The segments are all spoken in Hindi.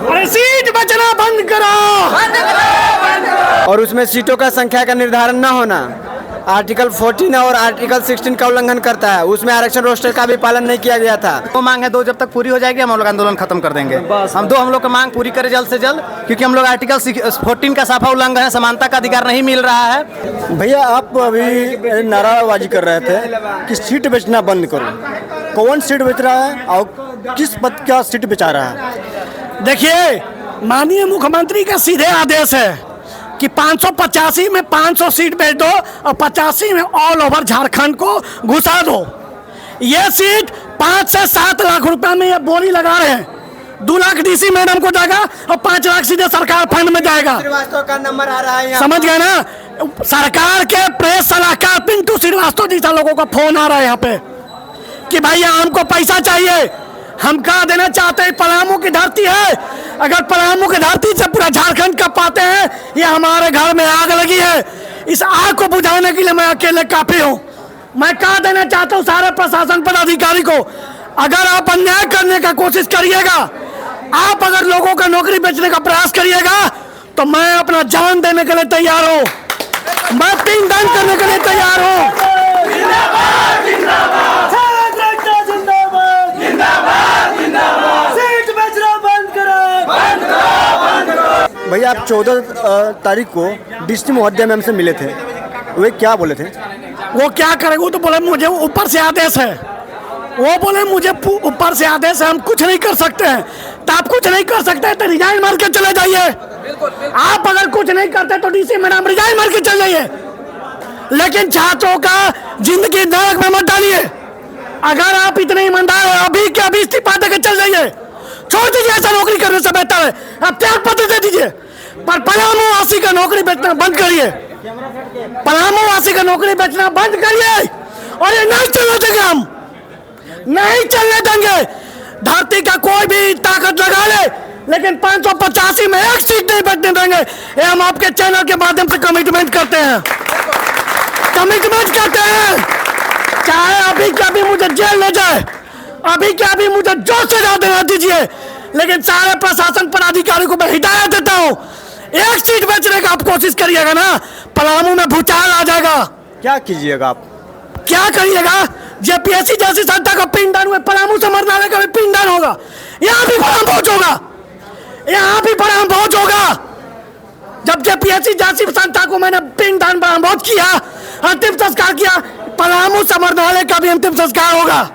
अरे सीट बचना बंद करो, बंद करो, बंद करो। और उसमें सीटों का संख्या का निर्धारण न होना आर्टिकल 14 और आर्टिकल 16 का उल्लंघन करता है। उसमें आरक्षण रोस्टर का भी पालन नहीं किया गया था। वो मांग है 2 जब तक पूरी हो जाएगी हम लोग आंदोलन खत्म कर देंगे। हम लोग का मांग पूरी करें जल्द से जल्द, क्योंकि हम लोग आर्टिकल 14 का साफा उल्लंघन है, समानता का अधिकार नहीं मिल रहा है। भैया आप अभी नाराबाजी कर रहे थे कि सीट बेचना बंद करो, कौन सीट बेच रहा है और किस पद का सीट बेचा रहा है? देखिए, माननीय मुख्यमंत्री का सीधे आदेश है कि 585 में 500 सीट बेच दो और 85 में ऑल ओवर झारखंड को घुसा दो। ये सीट 5 से 7 लाख रुपए में ये बोली लगा रहे हैं। 2 लाख डीसी मैडम को जाएगा और 5 लाख सीधे सरकार फंड में जाएगा। श्रीवास्तव का नंबर आ रहा है, समझ गए ना? सरकार के प्रेस सलाहकार पिंटू श्रीवास्तव जैसा लोगों का फोन आ रहा है यहाँ पे कि भाई हमको पैसा चाहिए, हम कहा देना चाहते हैं। पलामू की धरती है, अगर पलामू की धरती से पूरा झारखंड का पाते हैं, ये हमारे घर में आग लगी है। इस आग को बुझाने के लिए मैं अकेले काफी हूँ। मैं कहा देना चाहता हूँ सारे प्रशासन पदाधिकारी को, अगर आप अन्याय करने का कोशिश करिएगा, आप अगर लोगों का नौकरी बेचने का प्रयास करिएगा, तो मैं अपना जान देने के लिए तैयार हूँ, मैं पिंडदान करने के लिए तैयार हूँ। भैया आप 14 तारीख को डीसी महोदय मैम से मिले थे, वे क्या बोले थे? वो क्या करेंगे? वो तो बोले मुझे ऊपर से आदेश है, वो बोले मुझे ऊपर से आदेश है, हम कुछ नहीं कर सकते हैं। तो आप कुछ नहीं कर सकते तो रिजाइन मार के चले जाइए। आप अगर कुछ नहीं करते तो डीसी मैडम रिजाइन मार के चले जाइए, लेकिन छात्रों का जिंदगी नरक में मत डालिए। अगर आप इतने ईमानदार हैं, अभी के अभी इस्तीफा देकर चल जाइए, छोड़ दीजिए, ऐसा नौकरी करने से बेहतर है आप त्याग पत्र दे दीजिए। पर पलामू वासी का नौकरी बेचना बंद करिए, पलामू वासी का नौकरी बेचना बंद करिए। और ये नहीं चलने देंगे, हम नहीं चलने देंगे। धरती का कोई भी ताकत लगा ले, लेकिन 585 में एक सीट नहीं बैठने देंगे। ये हम आपके चैनल के माध्यम से कमिटमेंट करते हैं, कमिटमेंट करते हैं। चाहे अभी के अभी मुझे जेल ले जाए, अभी के अभी मुझे जो सजा देना दीजिए, लेकिन सारे प्रशासन पदाधिकारी को मैं हिदायत देता हूँ, एक सीट बेचने का आप कोशिश करिएगा ना, पलामू में भूचाल आ जाएगा। क्या कीजिएगा आप? क्या करिएगा? जेपीएससी जैसी संस्था का पिंडदान हुआ, पलामू समरनालय का भी पिंडदान होगा, यहाँ भी बड़ा भोज होगा, यहाँ भी बड़ा भोज होगा। जब जेपीएससी जैसी संस्था को मैंने पिंडदान बड़ा भोज किया, अंतिम संस्कार किया, पलामू समरनालय का भी अंतिम संस्कार होगा।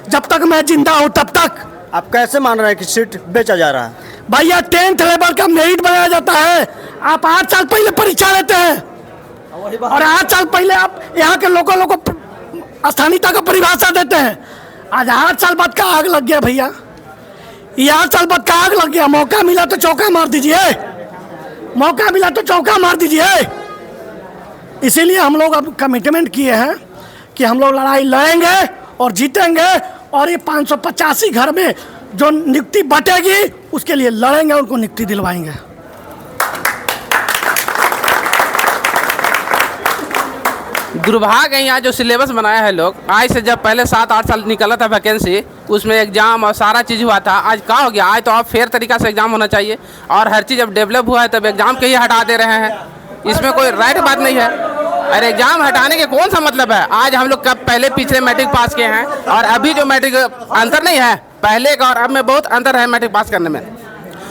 जब तक मैं जिंदा हूं तब तक। आप कैसे मान रहे हैं कि सीट बेचा जा रहा है? भैया 10th लेवल का मेरिट बनाया जाता है। आप 8 साल पहले परीक्षा लेते हैं और 8 साल पहले आप यहाँ के लोगों को स्थानीयता का परिभाषा देते हैं। आज 8 साल बाद का आग लग गया भैया, ये 8 साल बाद का आग लग गया। मौका मिला तो चौका मार दीजिए, मौका मिला तो चौका मार दीजिए। इसीलिए हम लोग अब कमिटमेंट किए हैं कि हम लोग लड़ाई लड़ेंगे और जीतेंगे, और ये 585 घर में जो नियुक्ति बटेगी उसके लिए लड़ेंगे, उनको नियुक्ति दिलवाएंगे। दुर्भाग्य है यहाँ जो सिलेबस बनाया है लोग, आज से जब पहले 7-8 साल निकला था वैकेंसी, उसमें एग्जाम और सारा चीज़ हुआ था। आज क्या हो गया? आज तो आप फेयर तरीका से एग्जाम होना चाहिए, और हर चीज़ जब डेवलप हुआ है तब एग्जाम के ही हटा दे रहे हैं। इसमें कोई राइट बात नहीं है। अरे एग्जाम हटाने के कौन सा मतलब है? आज हम लोग कब पहले पिछले मैट्रिक पास किए हैं, और अभी जो मैट्रिक अंतर नहीं है पहले का और अब में बहुत अंतर है मैट्रिक पास करने में।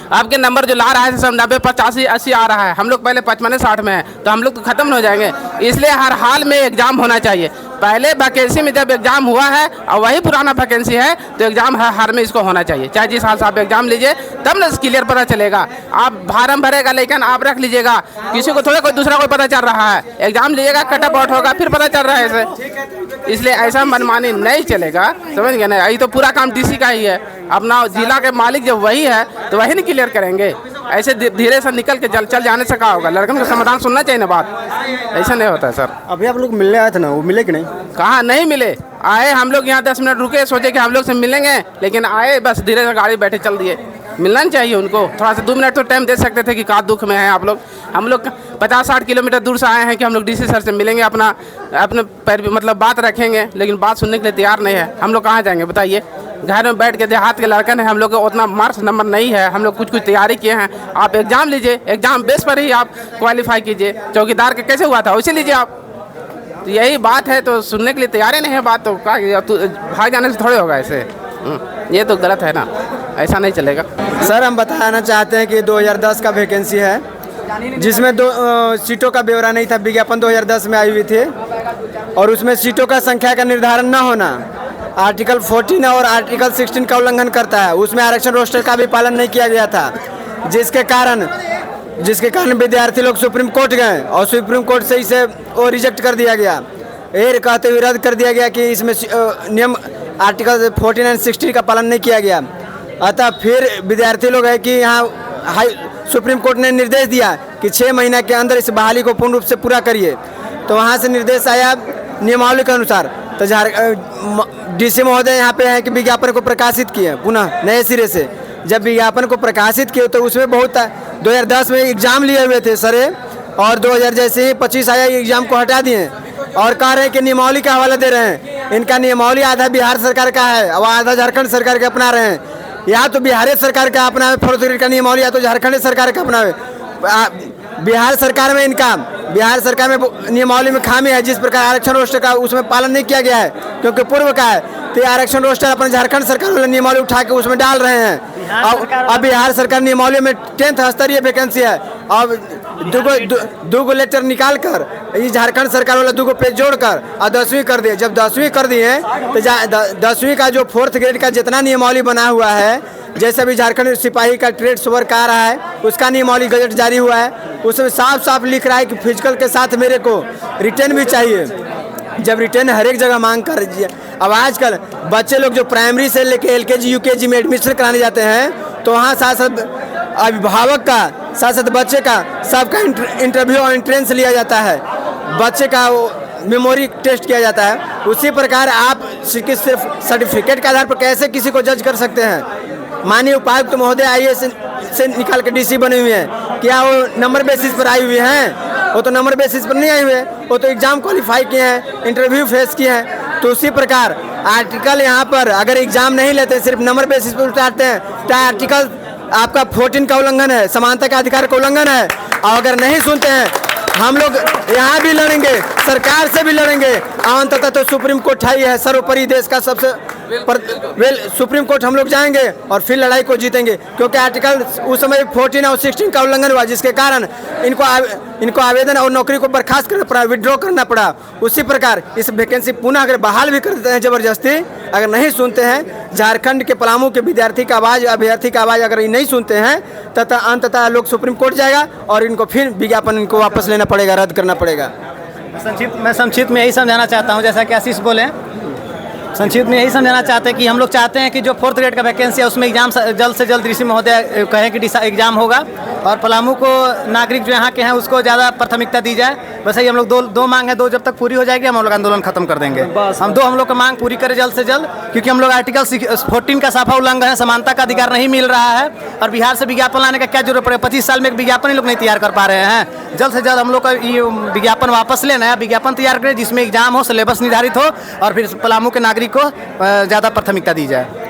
आपके नंबर जो ला रहा है सब 90, 85, 80 आ रहा है, हम लोग पहले 55, 60 में है, तो हम लोग तो खत्म हो जाएंगे। इसलिए हर हाल में एग्जाम होना चाहिए। पहले वैकेंसी में जब एग्जाम हुआ है और वही पुराना वैकेंसी है, तो एग्जाम हर में इसको होना चाहिए। चाहे जिस हाल से आप एग्जाम लीजिए तब ना क्लियर पता चलेगा। आप फार्म भरेगा लेकिन आप रख लीजिएगा, किसी को थोड़ा कोई दूसरा कोई पता चल रहा है। एग्जाम लीजिएगा, कटअप आउट होगा, फिर पता चल रहा है ऐसे। इसलिए ऐसा मनमानी नहीं चलेगा, समझ गए ना? यही तो पूरा काम डीसी का ही है। अपना जिला के मालिक जब वही है तो वही नहीं क्लियर करेंगे। ऐसे धीरे से निकल के चल जाने से क्या होगा? लड़कन को समाधान सुनना चाहिए ना, बात ऐसा नहीं होता है सर। अभी आप लोग मिलने आए थे ना, वो मिले कि नहीं? कहाँ नहीं मिले। आए हम लोग यहाँ 10 मिनट रुके, सोचे कि हम लोग से मिलेंगे, लेकिन आए बस धीरे से गाड़ी बैठे चल दिए। मिलना चाहिए उनको, थोड़ा सा 2 मिनट तो टाइम दे सकते थे कि का दुख में है आप लोग। हम लोग 50-60 किलोमीटर दूर से आए हैं कि हम लोग डीसी सर से मिलेंगे, अपने पैर मतलब बात रखेंगे, लेकिन बात सुनने के लिए तैयार नहीं है। हम लोग कहाँ जाएंगे बताइए? घर में बैठ के देहात के लड़कन है, हम लोग को उतना मार्क्स नंबर नहीं है, हम लोग कुछ कुछ तैयारी किए हैं। आप एग्जाम लीजिए, एग्जाम बेस पर ही आप क्वालिफाई कीजिए। चौकीदार का कैसे हुआ था वैसे लीजिए आप। तो यही बात है, तो सुनने के लिए तैयार ही नहीं है बात, तो क्या भाग जाने से थोड़े होगा ऐसे। ये तो गलत है ना, ऐसा नहीं चलेगा। सर हम बताना चाहते हैं कि 2010 का वैकेंसी है, जिसमें 2 सीटों का ब्यौरा नहीं था, विज्ञापन 2010 में आई हुई थी, और उसमें सीटों का संख्या का निर्धारण न होना आर्टिकल 14 और आर्टिकल 16 का उल्लंघन करता है। उसमें आरक्षण रोस्टर का भी पालन नहीं किया गया था, जिसके कारण विद्यार्थी लोग सुप्रीम कोर्ट गए और सुप्रीम कोर्ट से इसे वो रिजेक्ट कर दिया गया। ये कहते हुए रद्द कर दिया गया कि इसमें नियम आर्टिकल 14 और 16 का पालन नहीं किया गया। अतः फिर विद्यार्थी लोग है कि यहाँ सुप्रीम कोर्ट ने निर्देश दिया कि 6 महीने के अंदर इस बहाली को पूर्ण रूप से पूरा करिए। तो वहाँ से निर्देश आया नियमावली के अनुसार। तो DC महोदय यहाँ पे हैं कि विज्ञापन को प्रकाशित किए पुनः नए सिरे से। जब विज्ञापन को प्रकाशित किए तो उसमें बहुत 2010 में एग्जाम लिए हुए थे सरे, और 2000 जैसे ही 25 आया एग्जाम को हटा दिए और कह रहे हैं कि नियमावली का हवाला दे रहे हैं। इनका नियमावली आधा बिहार सरकार का है और आधा झारखंड सरकार का अपना रहे हैं। या तो बिहार सरकार का अपना है फोर्थ ग्रेड का नियमावली, या तो झारखंड सरकार का अपना है। बिहार सरकार में नियमावली में खामी है, जिस प्रकार आरक्षण रोस्टर का उसमें पालन नहीं किया गया है क्योंकि पूर्व का है। तो आरक्षण रोस्टर अपने झारखंड सरकार वाले नियमावली उठा के उसमें डाल रहे हैं। अब बिहार सरकार नियमावली में 10th स्तरीय वैकेंसी है। अब दो लेटर निकाल कर ये झारखंड सरकार वाला 2 पेज जोड़कर और 10वीं कर दिए। जब 10वीं कर दिए तो 10वीं का जो 4th ग्रेड का जितना नियमावली बना हुआ है, जैसे अभी झारखंड सिपाही का ट्रेड वर्क आ रहा है, उसका नियमावली गजट जारी हुआ है, उसमें साफ साफ लिख रहा है कि फिजिकल के साथ मेरे को रिटर्न भी चाहिए। जब रिटर्न हर एक जगह मांग कर दीजिए। अब आजकल बच्चे लोग जो प्राइमरी से लेके LKG UKG में एडमिशन कराने जाते हैं, तो वहाँ साथ साथ अभिभावक का साथ साथ बच्चे का सबका इंटरव्यू और एंट्रेंस लिया जाता है, बच्चे का मेमोरी टेस्ट किया जाता है। उसी प्रकार आप सिर्फ सर्टिफिकेट के आधार पर कैसे किसी को जज कर सकते हैं। माननीय उपायुक्त महोदय IAS से निकाल के DC बने हुए हैं, क्या वो नंबर बेसिस पर आई हुई हैं? वो तो नंबर बेसिस पर नहीं आए हुए, वो तो एग्जाम क्वालिफाई किए हैं, इंटरव्यू फेस किए हैं। तो उसी प्रकार आर्टिकल यहाँ पर अगर एग्जाम नहीं लेते, सिर्फ नंबर बेसिस पर उतारते हैं, तो आर्टिकल आपका 14 का उल्लंघन है, समानता का अधिकार का उल्लंघन है। और अगर नहीं सुनते हैं, हम लोग यहाँ भी लड़ेंगे, सरकार से भी लड़ेंगे, अंततः तो सुप्रीम कोर्ट ही है सर्वोपरि, देश का सबसे सुप्रीम कोर्ट हम लोग जाएंगे और फिर लड़ाई को जीतेंगे। क्योंकि आर्टिकल उस समय 14 और 16 का उल्लंघन हुआ, जिसके कारण इनको आवेदन और नौकरी को बर्खास्त करना पड़ा, विड्रॉ करना पड़ा। उसी प्रकार इस वैकेंसी पुनः अगर बहाल भी कर देते हैं जबरदस्ती, अगर नहीं सुनते हैं, झारखंड के पलामू के विद्यार्थी का आवाज़, अभ्यर्थी का आवाज़ अगर ये नहीं सुनते हैं, तथा अंततः लोग सुप्रीम कोर्ट जाएगा और इनको फिर विज्ञापन इनको वापस लेना पड़ेगा, रद्द करना पड़ेगा। मैं संक्षिप्त में यही समझाना चाहता हूँ, जैसा कि आशीष बोले, संक्षिप्त में यही समझाना चाहते हैं कि हम लोग चाहते हैं कि जो 4th ग्रेड का वैकेंसी है उसमें एग्जाम जल्द से जल्द DC महोदय कहें कि एग्जाम होगा, और पलामू को नागरिक जो यहाँ के हैं उसको ज़्यादा प्राथमिकता दी जाए। वैसे ही हम लोग दो मांग है, 2 जब तक पूरी हो जाएगी हम लोग आंदोलन खत्म कर देंगे। हम लोग का मांग पूरी करें जल्द से जल्द, क्योंकि हम लोग आर्टिकल 14 का साफा उल्लंघन है, समानता का अधिकार नहीं मिल रहा है। और बिहार से विज्ञापन लाने का क्या जरूरत पड़ेगा? 25 साल में एक विज्ञापन ही लोग नहीं तैयार कर पा रहे हैं। जल्द से जल्द हम लोग का ये विज्ञापन वापस ले, नया विज्ञापन तैयार करें जिसमें एग्जाम हो, सिलेबस निर्धारित हो, और फिर पलामू के नागरिक को ज़्यादा प्राथमिकता दी जाए।